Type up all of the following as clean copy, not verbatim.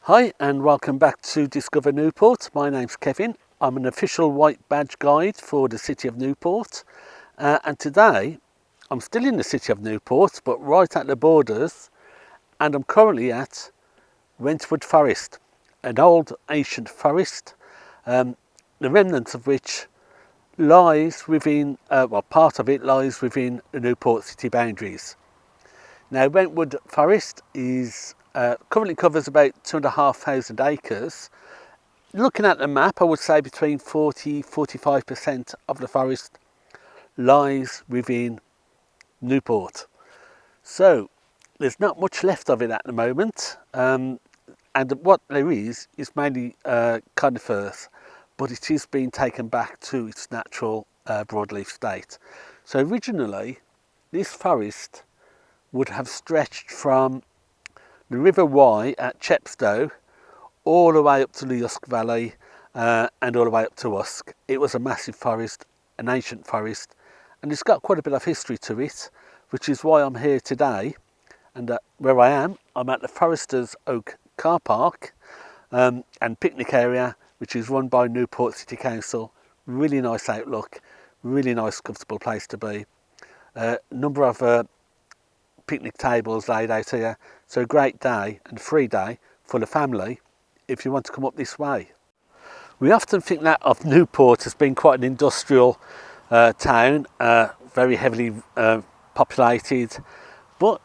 Hi and welcome back to Discover Newport. My name's Kevin. I'm an official white badge guide for the City of Newport, and today I'm still in the City of Newport but right at the borders, and I'm currently at Wentwood Forest, an old ancient forest, the remnants of which lies within, part of it lies within the Newport city boundaries. Now Wentwood Forest is currently covers about 2,500 acres. Looking at the map, I would say between 40–45% of the forest lies within Newport. So there's not much left of it at the moment, and what there is mainly conifers, but it is being taken back to its natural broadleaf state. So originally this forest would have stretched from the River Wye at Chepstow all the way up to the Usk Valley and all the way up to Usk. It was a massive forest, an ancient forest, and it's got quite a bit of history to it, which is why I'm here today. And where I am, I'm at the Foresters Oak car park and picnic area, which is run by Newport City Council. Really nice outlook, really nice comfortable place to be. Number of picnic tables laid out here, so a great day and free day for the family if you want to come up this way. We often think that of Newport as being quite an industrial town, very heavily populated, but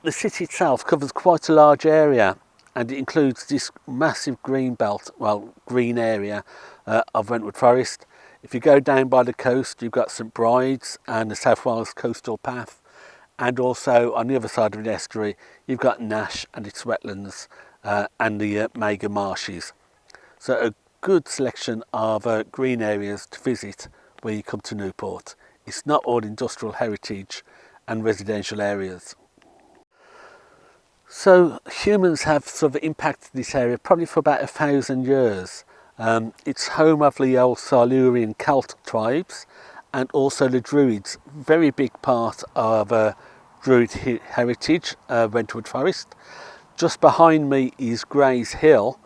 the city itself covers quite a large area, and it includes this massive green belt, green area of Wentwood Forest. If you go down by the coast, you've got St Bride's and the South Wales Coastal Path, and also on the other side of the estuary you've got Nash and its wetlands and the Mega Marshes. So a good selection of green areas to visit where you come to Newport. It's not all industrial heritage and residential areas. So humans have sort of impacted this area probably for about 1,000 years. It's home of the old Silurian Celtic tribes and also the Druids, very big part of Druid heritage, Wentwood Forest. Just behind me is Gray's Hill,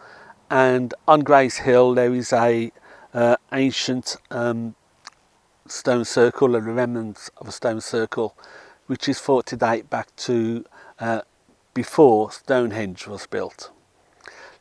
and on Gray's Hill there is a ancient stone circle, and the remnants of a stone circle, which is thought to date back to before Stonehenge was built.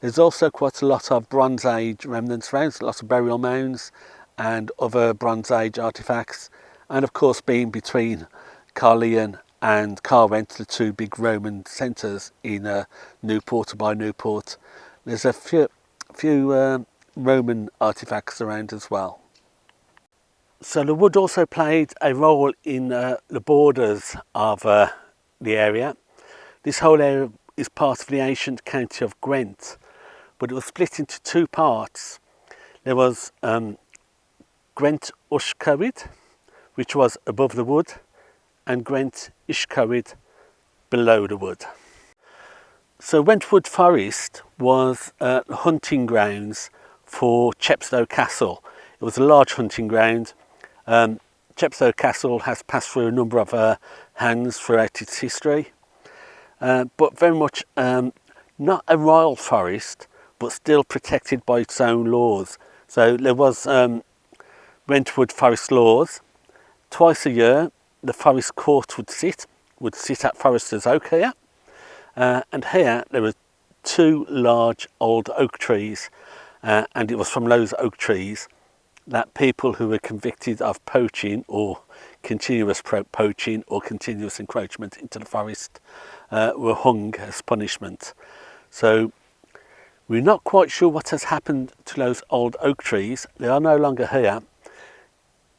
There's also quite a lot of Bronze Age remnants around, lots of burial mounds and other Bronze Age artefacts, and of course being between Caerleon and Carwent, the two big Roman centres in Newport by Newport, there's a few Roman artefacts around as well. So the wood also played a role in the borders of the area. This whole area is part of the ancient county of Gwent, but it was split into two parts. There was Gwent Ushcowyd, which was above the wood, and Gwent Ishcowyd below the wood. So Wentwood Forest was hunting grounds for Chepstow Castle. It was a large hunting ground. Chepstow Castle has passed through a number of hands throughout its history, but very much not a royal forest, but still protected by its own laws. So there was Wentwood Forest laws. Twice a year the forest court would sit at Foresters Oak here, and here there were two large old oak trees, and it was from those oak trees that people who were convicted of poaching or continuous poaching or continuous encroachment into the forest were hung as punishment. So we're not quite sure what has happened to those old oak trees. They are no longer here,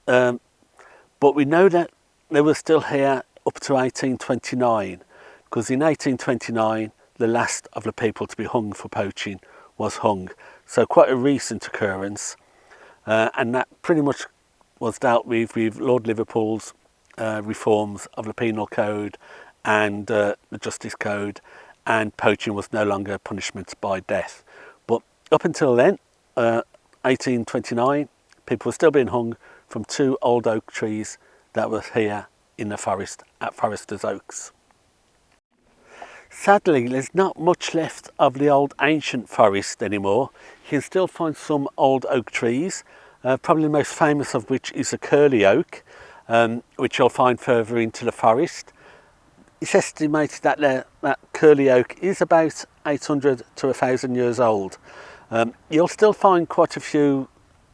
but we know that they were still here up to 1829, because in 1829 the last of the people to be hung for poaching was hung. So quite a recent occurrence, and that pretty much was dealt with Lord Liverpool's reforms of the Penal Code and the Justice Code, and poaching was no longer punishment by death. But up until then, 1829, people were still being hung from two old oak trees that were here in the forest at Foresters Oaks. Sadly, there's not much left of the old ancient forest anymore. You can still find some old oak trees, probably the most famous of which is the curly oak, which you'll find further into the forest. It's estimated that that curly oak is about 800 to 1,000 years old. You'll still find quite a few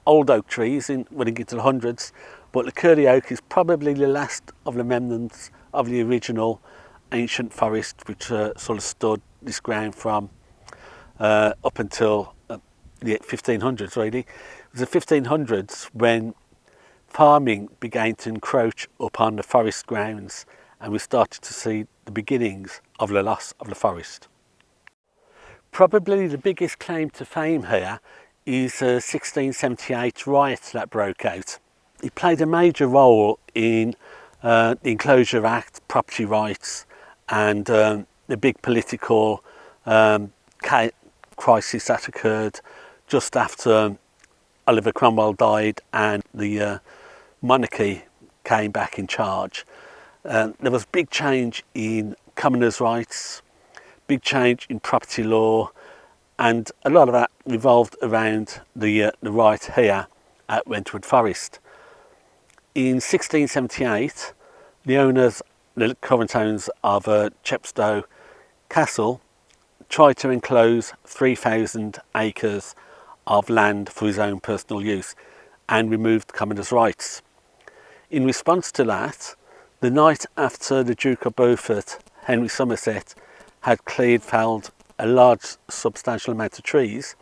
old oak trees when you get to the hundreds, but the curly oak is probably the last of the remnants of the original ancient forest, which sort of stood this ground from up until the 1500s really. It was the 1500s when farming began to encroach upon the forest grounds, and we started to see the beginnings of the loss of the forest. Probably the biggest claim to fame here is the 1678 riot that broke out. It played a major role in the Enclosure Act, property rights, and the big political crisis that occurred just after Oliver Cromwell died and the monarchy came back in charge. There was big change in commoners' rights, big change in property law, and a lot of that revolved around the riot here at Wentwood Forest. In 1678, the current owners of Chepstow Castle tried to enclose 3,000 acres of land for his own personal use and removed commoners' rights. In response to that, the night after the Duke of Beaufort, Henry Somerset, had felled a large substantial amount of trees,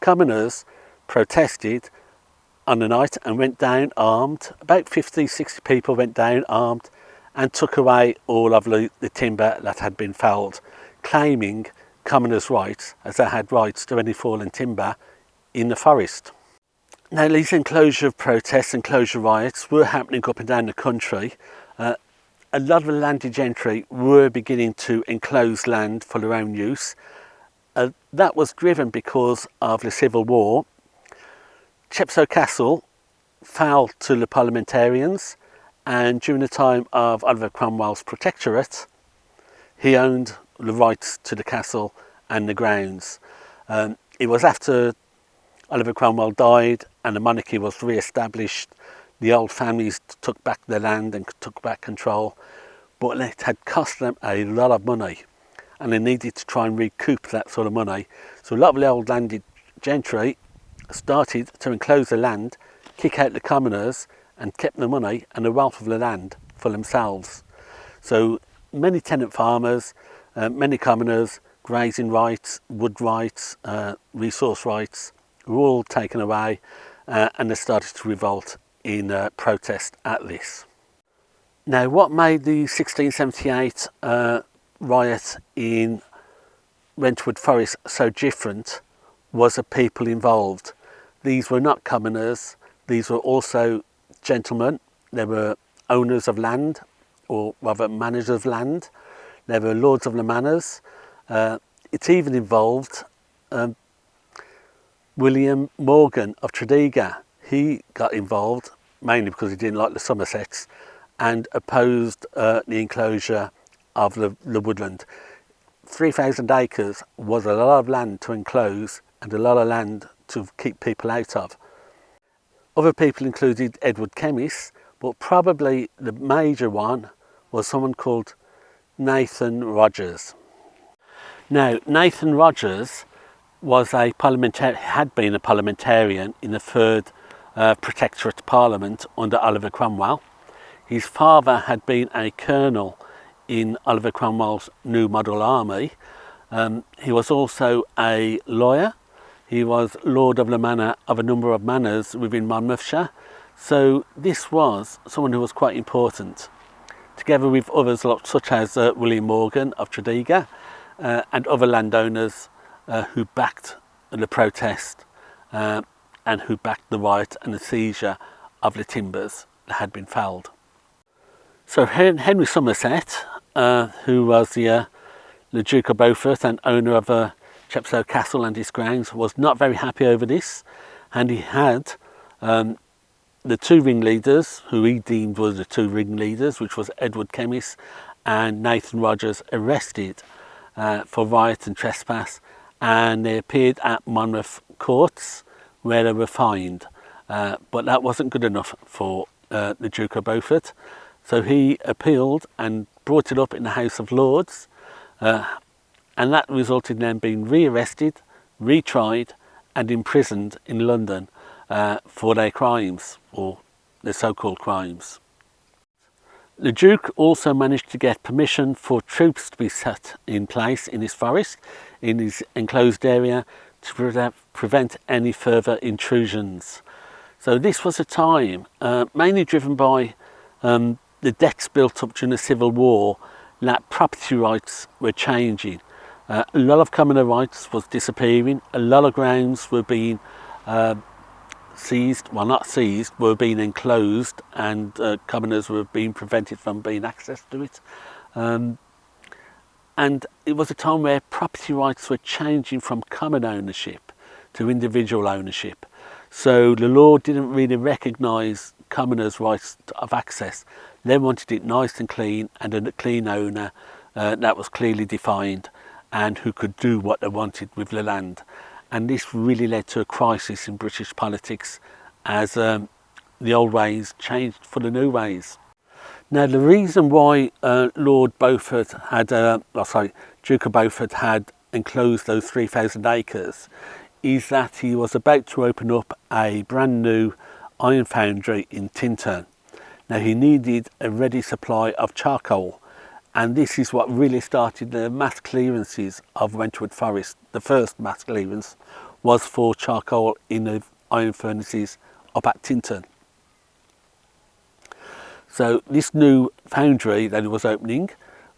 commoners protested on the night and went down armed. About 50-60 people went down armed and took away all of the timber that had been felled, claiming commoners' rights as they had rights to any fallen timber in the forest. Now, these enclosure protests, enclosure riots were happening up and down the country. A lot of the landed gentry were beginning to enclose land for their own use. That was driven because of the Civil War. Chepstow Castle fell to the parliamentarians, and during the time of Oliver Cromwell's protectorate, he owned the rights to the castle and the grounds. It was after Oliver Cromwell died and the monarchy was re-established, the old families took back their land and took back control, but it had cost them a lot of money and they needed to try and recoup that sort of money. So a lot of the old landed gentry started to enclose the land, kick out the commoners, and kept the money and the wealth of the land for themselves. So many tenant farmers, many commoners, grazing rights, wood rights, resource rights were all taken away, and they started to revolt in protest at this. Now, what made the 1678 riot in Wentwood Forest so different was the people involved. These were not commoners, these were also gentlemen. They were owners of land, or rather managers of land. They were lords of the manors. It even involved William Morgan of Tredegar. He got involved mainly because he didn't like the Somersets and opposed the enclosure of the woodland. 3,000 acres was a lot of land to enclose and a lot of land to keep people out of. Other people included Edward Kemmis, but probably the major one was someone called Nathan Rogers. Now, Nathan Rogers was had been a parliamentarian in the third Protectorate Parliament under Oliver Cromwell. His father had been a colonel in Oliver Cromwell's New Model Army. He was also a lawyer. He was Lord of the Manor of a number of manors within Monmouthshire. So this was someone who was quite important, together with others such as William Morgan of Tredegar and other landowners who backed the protest and who backed the riot and the seizure of the timbers that had been felled. So Henry Somerset, who was the Duke of Beaufort and owner of Chepstow Castle and its grounds, was not very happy over this, and he had the two ringleaders, who he deemed were the two ringleaders, which was Edward Kemmis and Nathan Rogers, arrested for riot and trespass, and they appeared at Monmouth courts where they were fined. But that wasn't good enough for the Duke of Beaufort, so he appealed and brought it up in the House of Lords, and that resulted in them being re-arrested, retried and imprisoned in London for their crimes, or their so-called crimes. The Duke also managed to get permission for troops to be set in place in his forest, in his enclosed area, to prevent any further intrusions. So this was a time mainly driven by the debts built up during the Civil War, that property rights were changing. A lot of commoner rights was disappearing, a lot of grounds were being seized, well not seized, were being enclosed, and commoners were being prevented from being access to it. And it was a time where property rights were changing from common ownership to individual ownership. So the law didn't really recognise commoners' rights of access. They wanted it nice and clean, and a clean owner that was clearly defined and who could do what they wanted with the land. And this really led to a crisis in British politics as the old ways changed for the new ways. Now, the reason why Lord Beaufort had, Duke of Beaufort had enclosed those 3,000 acres is that he was about to open up a brand new iron foundry in Tintern. Now, he needed a ready supply of charcoal, and this is what really started the mass clearances of Wentwood Forest. The first mass clearance was for charcoal in the iron furnaces up at Tintern. So this new foundry that it was opening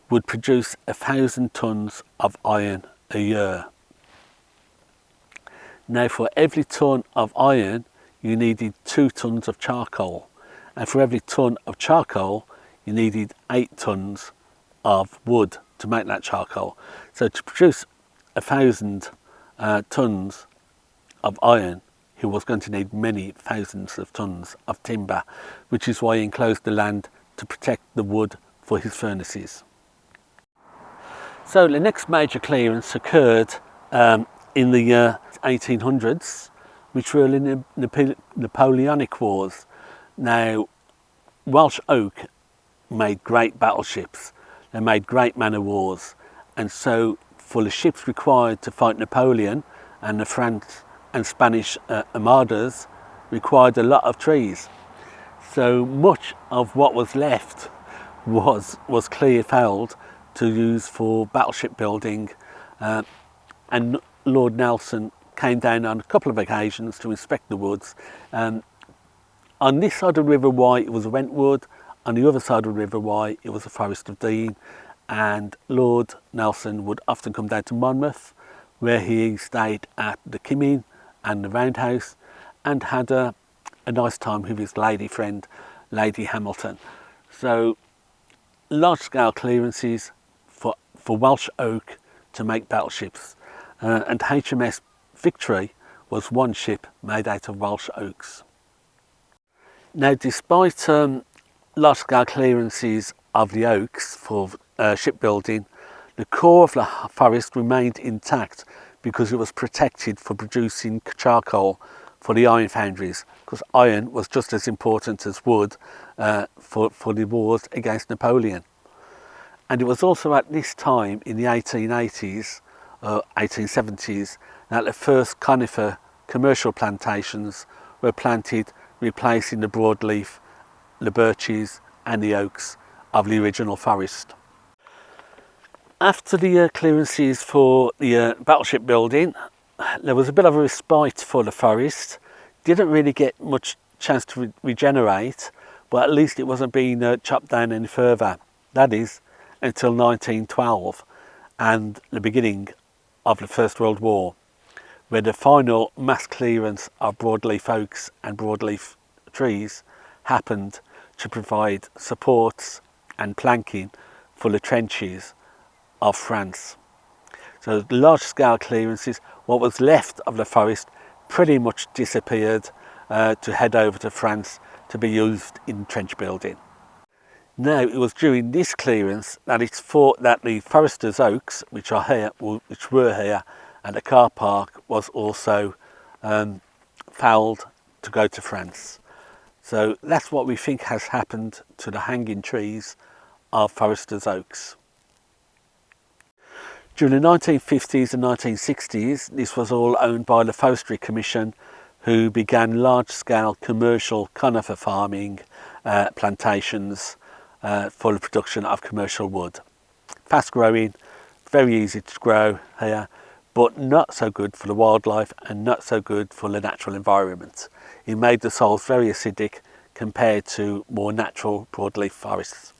would produce 1,000 tonnes of iron a year. Now, for every tonne of iron you needed 2 tonnes of charcoal, and for every tonne of charcoal you needed 8 tonnes of wood to make that charcoal. So to produce 1,000 tonnes of iron, he was going to need many thousands of tonnes of timber, which is why he enclosed the land to protect the wood for his furnaces. So the next major clearance occurred in the 1800s, which were in the Napoleonic Wars. Now, Welsh oak made great battleships, they made great man-of-wars, and so for the ships required to fight Napoleon and the French and Spanish armadas required a lot of trees. So much of what was left was clear felled to use for battleship building, and Lord Nelson came down on a couple of occasions to inspect the woods. On this side of the River Wye it was Wentwood, on the other side of the River Wye it was the Forest of Dean, and Lord Nelson would often come down to Monmouth, where he stayed at the Kimmin and the Roundhouse and had a nice time with his lady friend, Lady Hamilton. So large scale clearances for Welsh oak to make battleships, and HMS Victory was one ship made out of Welsh oaks. Now, despite large scale clearances of the oaks for shipbuilding, the core of the forest remained intact because it was protected for producing charcoal for the iron foundries, because iron was just as important as wood for the wars against Napoleon. And it was also at this time in the 1880s, 1870s, that the first conifer commercial plantations were planted, replacing the broadleaf, the birches and the oaks of the original forest. After the clearances for the battleship building, there was a bit of a respite for the forest. Didn't really get much chance to regenerate, but at least it wasn't being chopped down any further. That is, until 1912 and the beginning of the First World War, where the final mass clearance of broadleaf oaks and broadleaf trees happened to provide supports and planking for the trenches of France. So large scale clearances, what was left of the forest pretty much disappeared to head over to France to be used in trench building. Now, it was during this clearance that it's thought that the Foresters Oaks, which were here at the car park, was also fouled to go to France. So that's what we think has happened to the hanging trees of Foresters Oaks. During the 1950s and 1960s, this was all owned by the Forestry Commission, who began large-scale commercial conifer farming plantations for the production of commercial wood. Fast growing, very easy to grow here, but not so good for the wildlife and not so good for the natural environment. It made the soils very acidic compared to more natural broadleaf forests.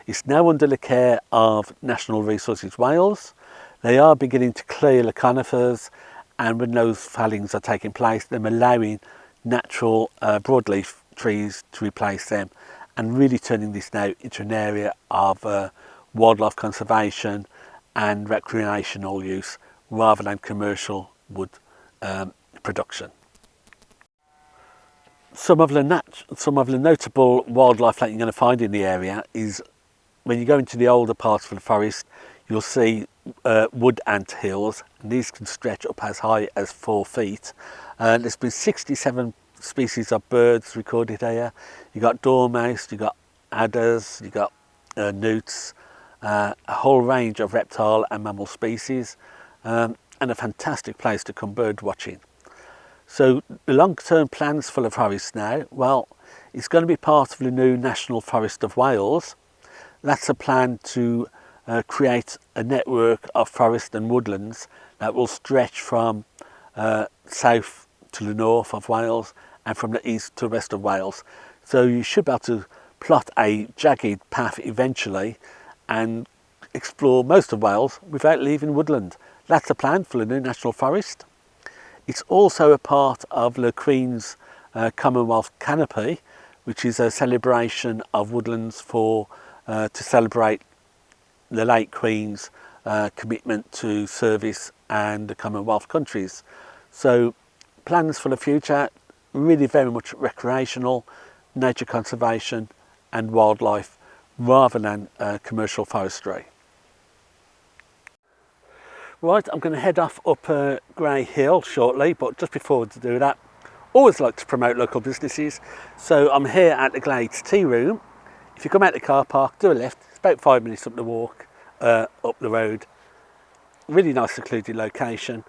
It's now under the care of National Resources Wales. They are beginning to clear the conifers, and when those fellings are taking place, they're allowing natural broadleaf trees to replace them, and really turning this now into an area of wildlife conservation and recreational use rather than commercial wood production. Some of the notable wildlife that you're going to find in the area is when you go into the older parts of the forest, you'll see wood ant hills, and these can stretch up as high as 4 feet. There's been 67 species of birds recorded here. You've got dormouse, you've got adders, you've got newts, a whole range of reptile and mammal species, and a fantastic place to come bird watching. So the long-term plans for the forest now, well, it's going to be part of the new National Forest of Wales. That's a plan to create a network of forest and woodlands that will stretch from south to the north of Wales and from the east to the west of Wales. So you should be able to plot a jagged path eventually and explore most of Wales without leaving woodland. That's the plan for the new National Forest. It's also a part of the Queen's Commonwealth Canopy, which is a celebration of woodlands to celebrate the late Queen's commitment to service and the Commonwealth countries. So plans for the future, really very much recreational, nature conservation and wildlife rather than commercial forestry. Right, I'm going to head off up Grey Hill shortly, but just before to do that, always like to promote local businesses. So I'm here at the Glades Tea Room. If you come out the car park, do a left, it's about 5 minutes up the walk, up the road. Really nice secluded location.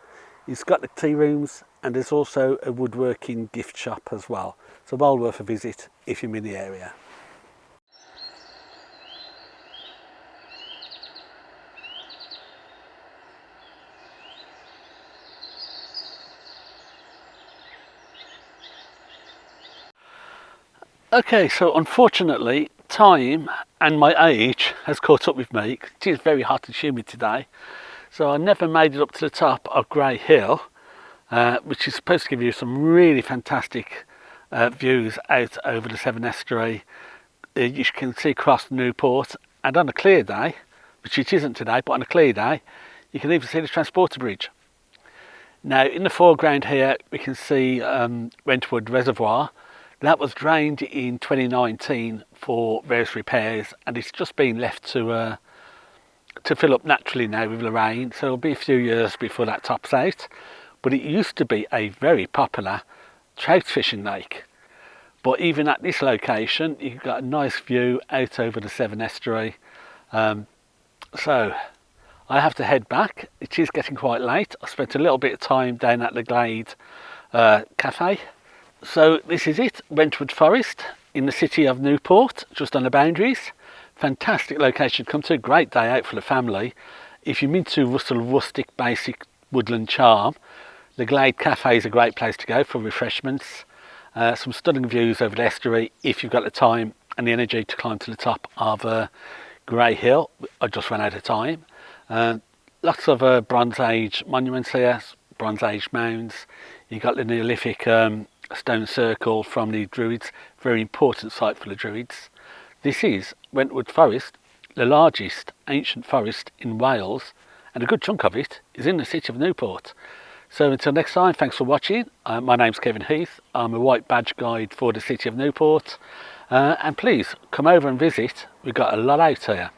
It's got the tea rooms, and there's also a woodworking gift shop as well. So well worth a visit if you're in the area. Okay, so unfortunately time and my age has caught up with me. It is very hot and humid today, so I never made it up to the top of Grey Hill, which is supposed to give you some really fantastic views out over the Severn Estuary. You can see across Newport, and on a clear day, which it isn't today, but on a clear day you can even see the Transporter Bridge. Now in the foreground here we can see Wentwood Reservoir. That was drained in 2019 for various repairs, and it's just been left to fill up naturally now with the rain, so it'll be a few years before that tops out. But it used to be a very popular trout fishing lake. But even at this location, you've got a nice view out over the Severn Estuary. So I have to head back. It is getting quite late. I spent a little bit of time down at the Glade Cafe. So this is it, Wentwood Forest in the City of Newport, just on the boundaries. Fantastic location to come to, great day out for the family. If you're into rustic basic woodland charm, the Glade Cafe is a great place to go for refreshments. Some stunning views over the estuary if you've got the time and the energy to climb to the top of Grey Hill. I just ran out of time. Lots of Bronze Age monuments here, Bronze Age mounds. You've got the Neolithic stone circle from the Druids, very important site for the Druids. This is Wentwood Forest, the largest ancient forest in Wales, and a good chunk of it is in the City of Newport. So until next time, thanks for watching. My name's Kevin Heath. I'm a white badge guide for the City of Newport. And please come over and visit. We've got a lot out here.